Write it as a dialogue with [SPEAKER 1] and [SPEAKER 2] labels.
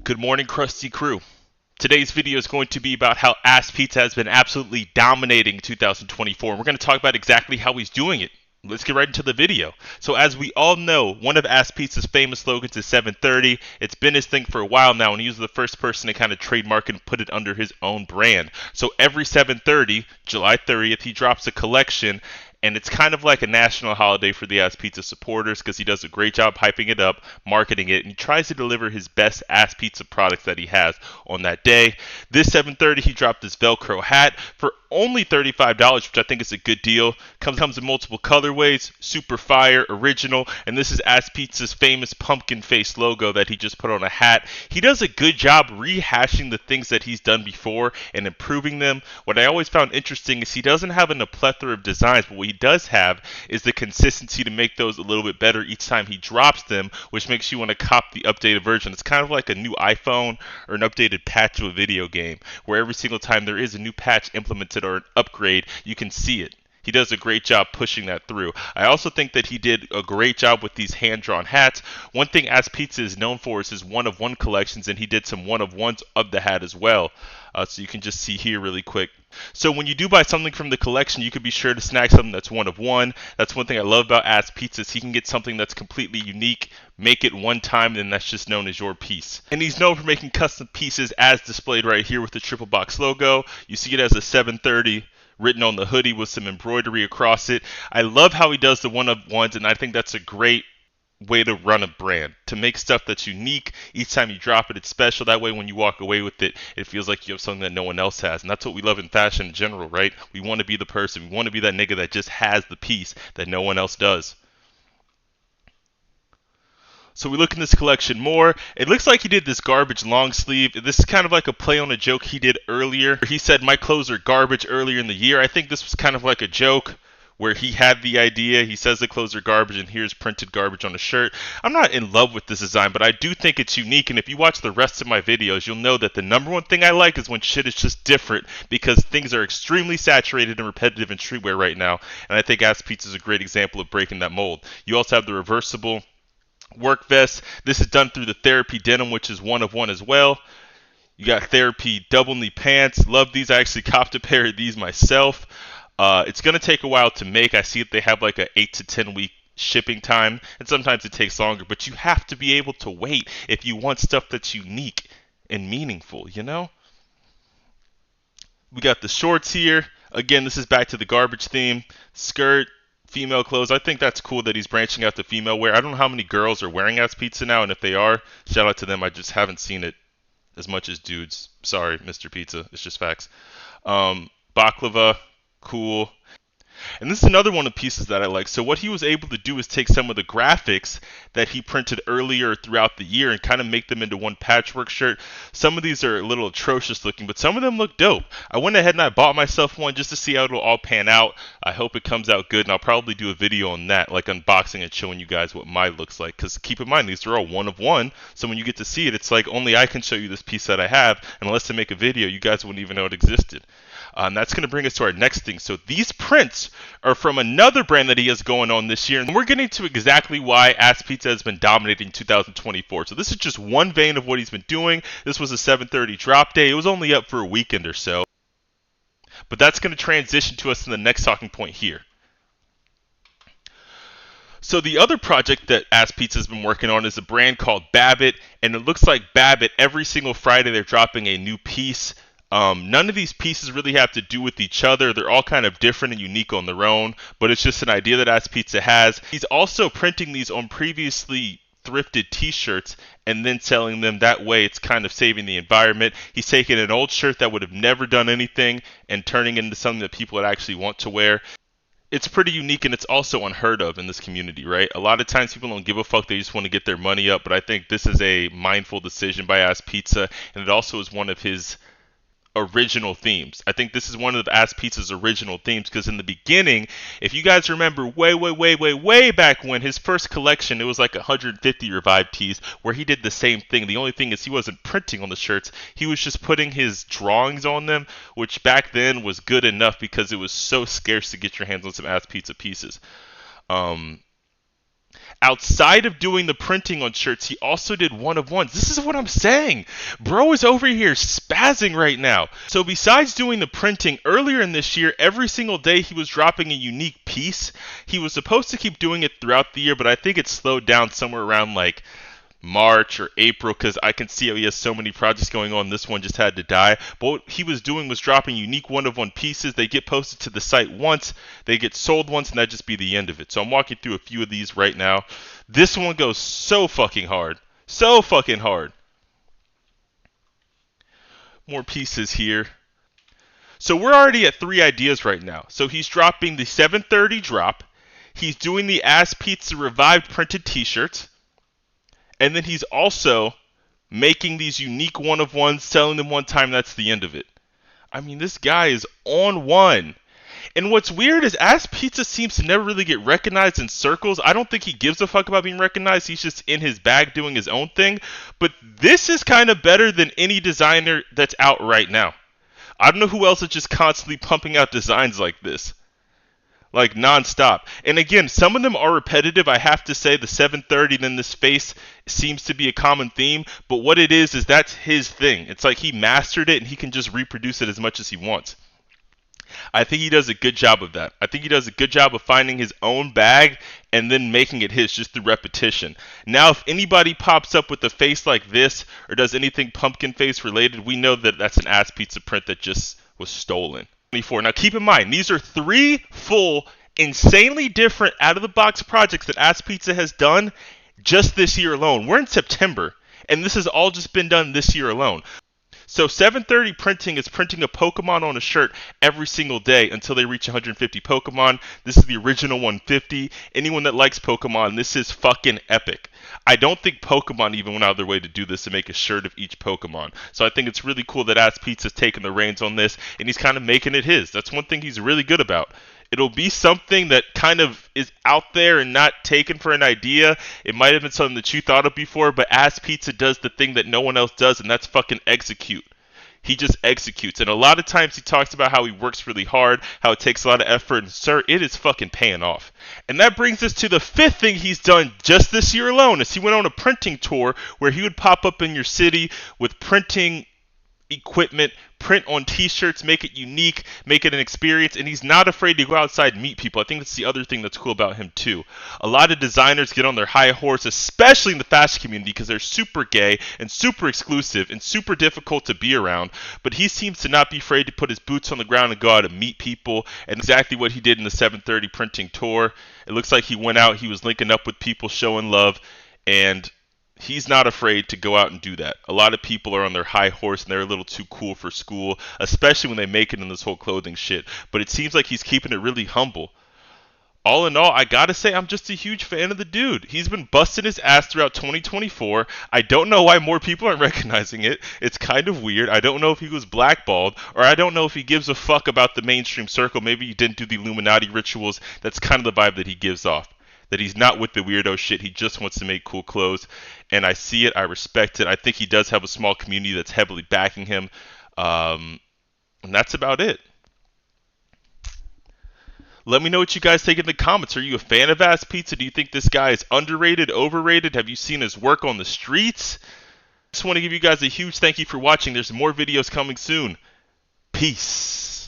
[SPEAKER 1] Good morning, Krusty Crew. Today's video is going to be about how Asspizza has been absolutely dominating 2024. We're going to talk about exactly how he's doing it. Let's get right into the video. So, as we all know, one of Asspizza's famous slogans is 730. It's been his thing for a while now, and he was the first person to kind of trademark and put it under his own brand. So, every 730, July 30th, he drops a collection, and it's kind of like a national holiday for the Asspizza supporters because he does a great job hyping it up, marketing it, and he tries to deliver his best Asspizza products that he has on that day. This 730, he dropped this Velcro hat for only $35, which I think is a good deal. Comes in multiple colorways, super fire, original, and this is Asspizza's famous pumpkin face logo that he just put on a hat. He does a good job rehashing the things that he's done before and improving them. What I always found interesting is he doesn't have a plethora of designs, but what he does have is the consistency to make those a little bit better each time he drops them, which makes you want to cop the updated version. It's kind of like a new iPhone or an updated patch of a video game, where every single time there is a new patch implemented or an upgrade, you can see it. He does a great job pushing that through. I also think that he did a great job with these hand-drawn hats. One thing Asspizza is known for is his one-of-one collections, and he did some one-of-ones of the hat as well. So you can just see here really quick. So when you do buy something from the collection, you can be sure to snag something that's one of one. That's one thing I love about Asspizza is he can get something that's completely unique, make it one time, and then that's just known as your piece. And he's known for making custom pieces as displayed right here with the triple box logo. You see it as a 730 written on the hoodie with some embroidery across it. I love how he does the one of ones, and I think that's a great way to run a brand, to make stuff that's unique. Each time you drop it, it's special. That way when you walk away with it, it feels like you have something that no one else has. And that's what we love in fashion in general, right? We want to be the person, we want to be that nigga that just has the piece that no one else does. So we look in this collection more. It looks like he did this garbage long sleeve. This is kind of like a play on a joke he did earlier. He said my clothes are garbage earlier in the year. I think this was kind of like a joke where he had the idea. He says the clothes are garbage, and here's printed garbage on a shirt. I'm not in love with this design, but I do think it's unique. And if you watch the rest of my videos, you'll know that the number one thing I like is when shit is just different, because things are extremely saturated and repetitive in streetwear right now. And I think Asspizza is a great example of breaking that mold. You also have the reversible work vest. This is done through the therapy denim, which is one of one as well. You got therapy double knee pants. Love these. I actually copped a pair of these myself. It's going to take a while to make. I see that they have like a 8 to 10 week shipping time, and sometimes it takes longer, but you have to be able to wait if you want stuff that's unique and meaningful, you know? We got the shorts here. Again, this is back to the garbage theme. Skirt, female clothes. I think that's cool that he's branching out to female wear. I don't know how many girls are wearing Asspizza now, and if they are, shout out to them. I just haven't seen it as much as dudes. Sorry, Mr. Pizza. It's just facts. Baklava, cool. And this is another one of the pieces that I like. So what he was able to do is take some of the graphics that he printed earlier throughout the year and kind of make them into one patchwork shirt. Some of these are a little atrocious looking, but some of them look dope. I went ahead and I bought myself one just to see how it'll all pan out. I hope it comes out good, and I'll probably do a video on that, like unboxing and showing you guys what mine looks like. Because keep in mind, these are all one of one. So when you get to see it, it's like only I can show you this piece that I have. And unless I make a video, you guys wouldn't even know it existed. And that's going to bring us to our next thing. So these prints are from another brand that he has going on this year. And we're getting to exactly why Asspizza has been dominating 2024. So this is just one vein of what he's been doing. This was a 730 drop day. It was only up for a weekend or so. But that's going to transition to us in the next talking point here. So the other project that Asspizza has been working on is a brand called Babbitt. And it looks like Babbitt, every single Friday they're dropping a new piece. None of these pieces really have to do with each other. They're all kind of different and unique on their own, but it's just an idea that Asspizza has. He's also printing these on previously thrifted t-shirts and then selling them. That way it's kind of saving the environment. He's taking an old shirt that would have never done anything and turning it into something that people would actually want to wear. It's pretty unique, and it's also unheard of in this community, right? A lot of times people don't give a fuck. They just want to get their money up, but I think this is a mindful decision by Asspizza, and it also is one of his original themes. I think this is one of Asspizza's original themes, because in the beginning, if you guys remember way back when, his first collection, it was like 150 revived tees where he did the same thing. The only thing is he wasn't printing on the shirts. He was just putting his drawings on them, which back then was good enough because it was so scarce to get your hands on some Asspizza pieces. Outside of doing the printing on shirts, he also did one-of-ones. This is what I'm saying. Bro is over here spazzing right now. So besides doing the printing, earlier in this year, every single day he was dropping a unique piece. He was supposed to keep doing it throughout the year, but I think it slowed down somewhere around like March or April, because I can see how he has so many projects going on. This one just had to die. But what he was doing was dropping unique one-of-one pieces. They get posted to the site once, they get sold once, and that just be the end of it. So I'm walking through a few of these right now. This one goes so fucking hard. So fucking hard. More pieces here. So we're already at 3 ideas right now. So he's dropping the 730 drop. He's doing the Asspizza revived printed t-shirts. And then he's also making these unique one-of-ones, selling them one time, that's the end of it. I mean, this guy is on one. And what's weird is Asspizza seems to never really get recognized in circles. I don't think he gives a fuck about being recognized. He's just in his bag doing his own thing. But this is kind of better than any designer that's out right now. I don't know who else is just constantly pumping out designs like this. Like non-stop. And again, some of them are repetitive. I have to say the 730, then this face seems to be a common theme. But what it is that's his thing. It's like he mastered it and he can just reproduce it as much as he wants. I think he does a good job of that. I think he does a good job of finding his own bag and then making it his just through repetition. Now, if anybody pops up with a face like this or does anything pumpkin face related, we know that that's an Asspizza print that just was stolen. Now keep in mind, these are 3 full, insanely different out-of-the-box projects that Asspizza has done just this year alone. We're in September, and this has all just been done this year alone. So 730 printing is printing a Pokemon on a shirt every single day until they reach 150 Pokemon. This is the original 150. Anyone that likes Pokemon, this is fucking epic. I don't think Pokemon even went out of their way to do this, to make a shirt of each Pokemon. So I think it's really cool that Asspizza's taking the reins on this, and he's kind of making it his. That's one thing he's really good about. It'll be something that kind of is out there and not taken for an idea. It might have been something that you thought of before, but Asspizza does the thing that no one else does, and that's fucking execute. He just executes. And a lot of times he talks about how he works really hard, how it takes a lot of effort, and sir, it is fucking paying off. And that brings us to the 5th thing he's done just this year alone, is he went on a printing tour where he would pop up in your city with printing equipment, print on t-shirts, make it unique, make it an experience, and he's not afraid to go outside and meet people. I think that's the other thing that's cool about him too. A lot of designers get on their high horse, especially in the fashion community, because they're super gay and super exclusive and super difficult to be around, but he seems to not be afraid to put his boots on the ground and go out and meet people, and exactly what he did in the 730 printing tour. It looks like he went out, he was linking up with people, showing love, and he's not afraid to go out and do that. A lot of people are on their high horse and they're a little too cool for school, especially when they make it in this whole clothing shit. But it seems like he's keeping it really humble. All in all, I gotta say, I'm just a huge fan of the dude. He's been busting his ass throughout 2024. I don't know why more people aren't recognizing it. It's kind of weird. I don't know if he was blackballed, or I don't know if he gives a fuck about the mainstream circle. Maybe he didn't do the Illuminati rituals. That's kind of the vibe that he gives off. That he's not with the weirdo shit. He just wants to make cool clothes. And I see it. I respect it. I think he does have a small community that's heavily backing him. And that's about it. Let me know what you guys think in the comments. Are you a fan of Asspizza? Do you think this guy is underrated, overrated? Have you seen his work on the streets? I just want to give you guys a huge thank you for watching. There's more videos coming soon. Peace.